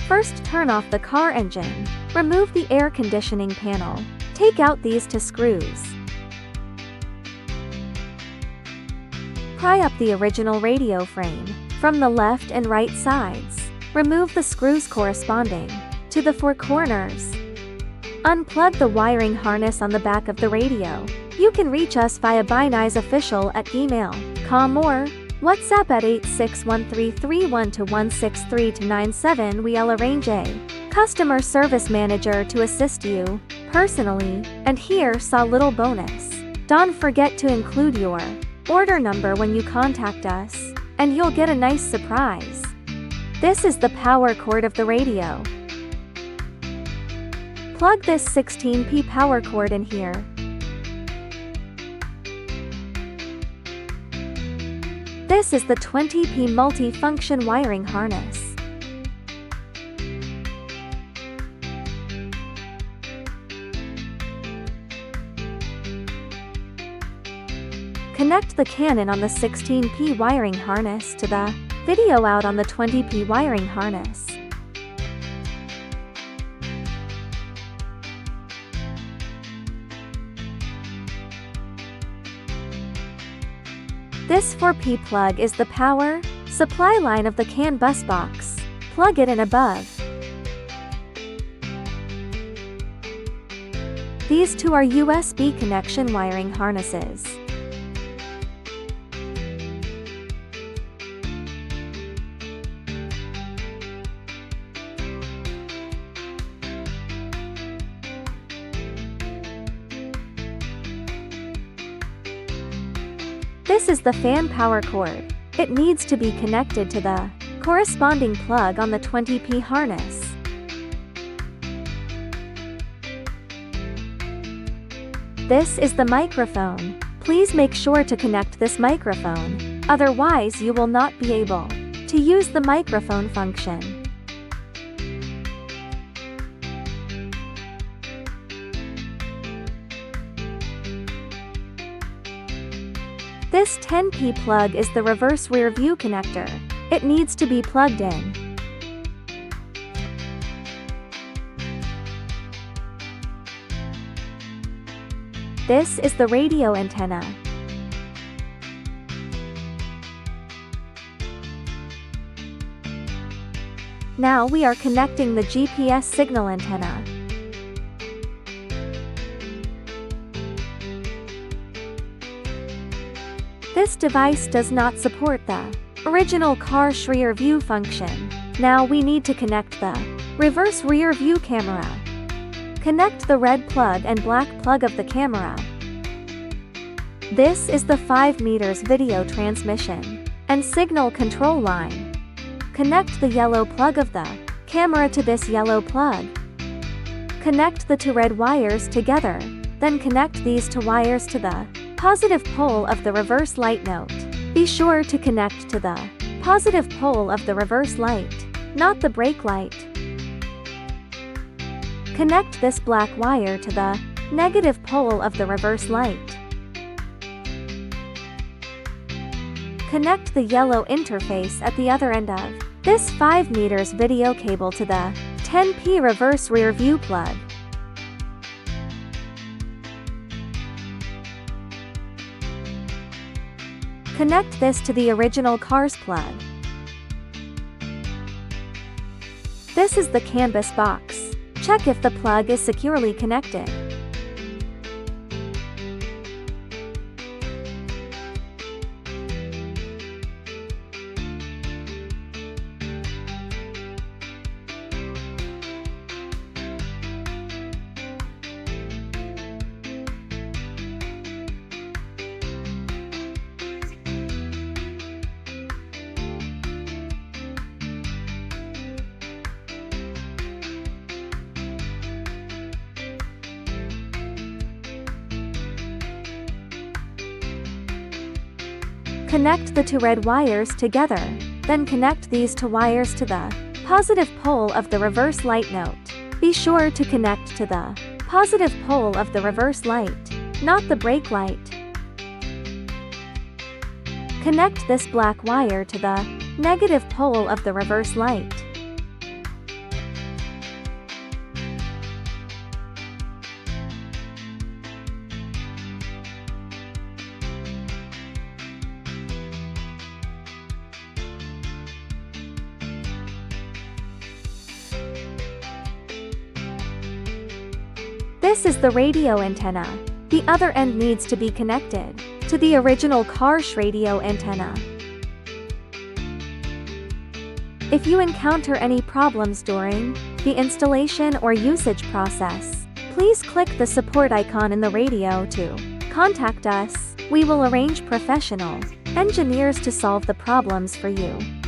First, turn off the car engine. Remove the air conditioning panel. Take out these two screws. Pry up the original radio frame from the left and right sides. Remove the screws corresponding to the four corners. Unplug the wiring harness on the back of the radio. You can reach us via binizeofficial at email, com or WhatsApp at 8613312163-97. We'll arrange a customer service manager to assist you personally. And here's a little bonus. Don't forget to include your order number when you contact us, and you'll get a nice surprise. This is the power cord of the radio. Plug this 16P power cord in here. This is the 20P multi-function wiring harness. Connect the Canon on the 16P wiring harness to the video out on the 20P wiring harness. This 4P plug is the power supply line of the CAN bus box. Plug it in above. These two are USB connection wiring harnesses. This is the fan power cord. It needs to be connected to the corresponding plug on the 20P harness. This is the microphone. Please make sure to connect this microphone, otherwise you will not be able to use the microphone function. This 10P plug is the reverse rear view connector. It needs to be plugged in. This is the radio antenna. Now we are connecting the GPS signal antenna. This device does not support the original car's rear view function. Now we need to connect the reverse rear view camera. Connect the red plug and black plug of the camera. This is the 5 meters video transmission and signal control line. Connect the yellow plug of the camera to this yellow plug. Connect the two red wires together, then connect these two wires to the positive pole of the reverse light note. Be sure to connect to the positive pole of the reverse light, not the brake light. Connect this black wire to the negative pole of the reverse light. Connect the yellow interface at the other end of this 5 meters video cable to the 10P reverse rear view plug. Connect this to the original car's plug. This is the canvas box. Check if the plug is securely connected. Connect the two red wires together, then connect these two wires to the positive pole of the reverse light note. Be sure to connect to the positive pole of the reverse light, not the brake light. Connect this black wire to the negative pole of the reverse light. This is the radio antenna. The other end needs to be connected to the original car's radio antenna. If you encounter any problems during the installation or usage process, please click the support icon in the radio to contact us. We will arrange professional engineers to solve the problems for you.